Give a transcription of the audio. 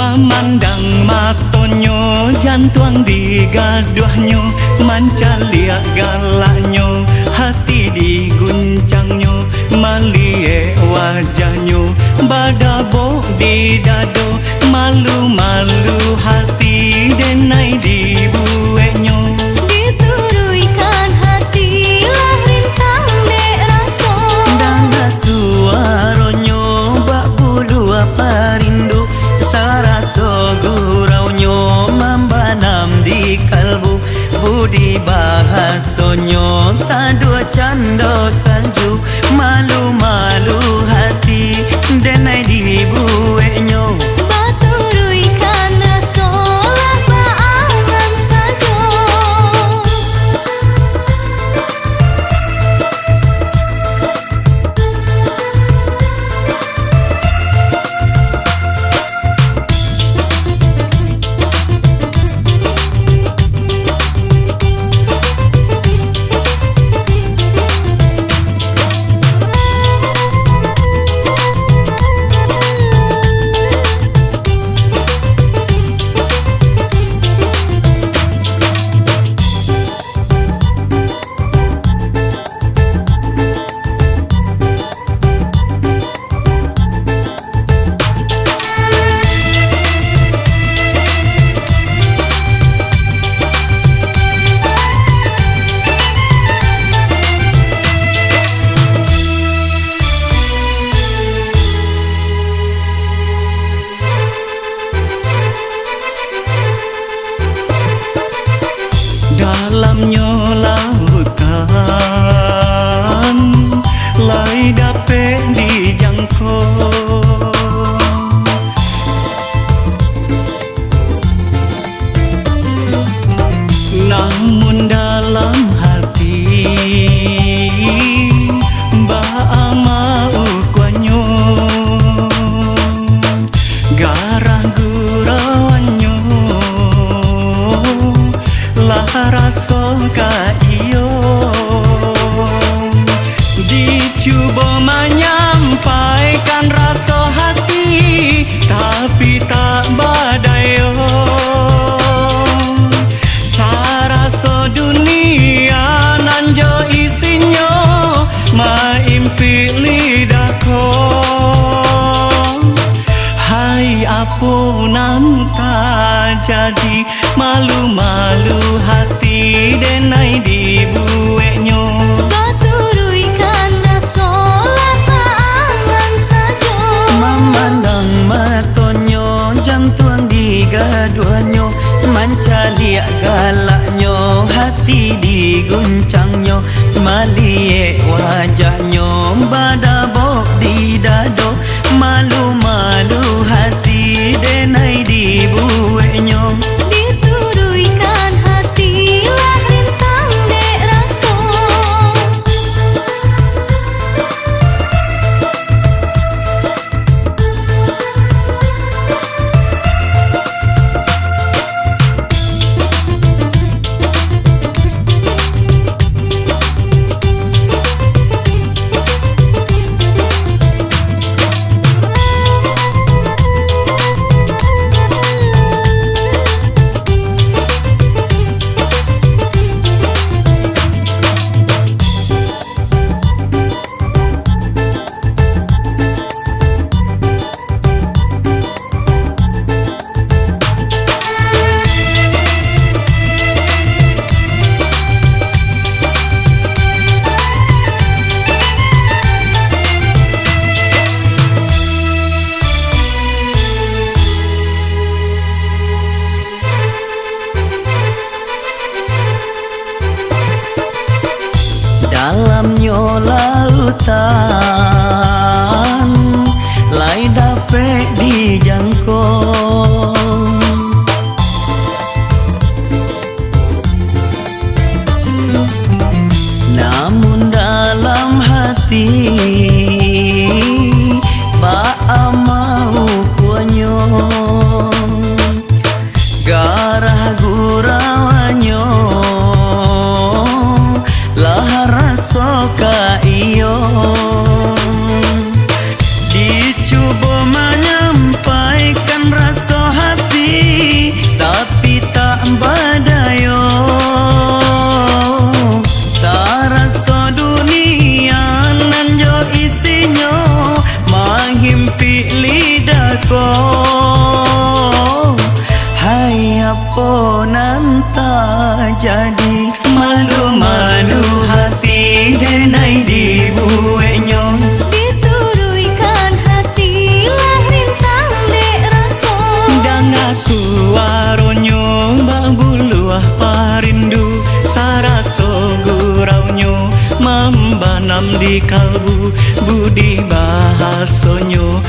Memandang matonyo, jantuang digaduhnyo, mancalia galaknyo, hati diguncangnya, malie wajahnya, badabo di dado, malu-malu hati denai dibueknya. Dituruikan hati lah rintang dek raso, Danga suaronyo bak bulu apa rindu, saraso guraunyo membanam di kalbu, budi bahasonyo tadua cando salju, malu-malu hati denai dibueknya. baturuikan raso lah baangan sajo. Dalamnya lautan, lai dapat dijangkau. Namun dalam hati, baama ukwanyo, garah gurawanyo, lah raso ka iyo, dicuba menyampaikan raso hati, tapi tak badayo. Saraso dunia nanjo isinya, maimpi lidahku. Hai apunan tak jadi, malu-malu hati denai dibueknya. Baturuikan raso lah baangan sajo. Memandang matonyo, jantuang digaduhanyo, mancaliak galaknyo, hati diguncangnya, malie wajahnya, badabok di dado, malu-malu hati denai dibueknya. Dituruikan hati lah rintang dek raso, rasonyo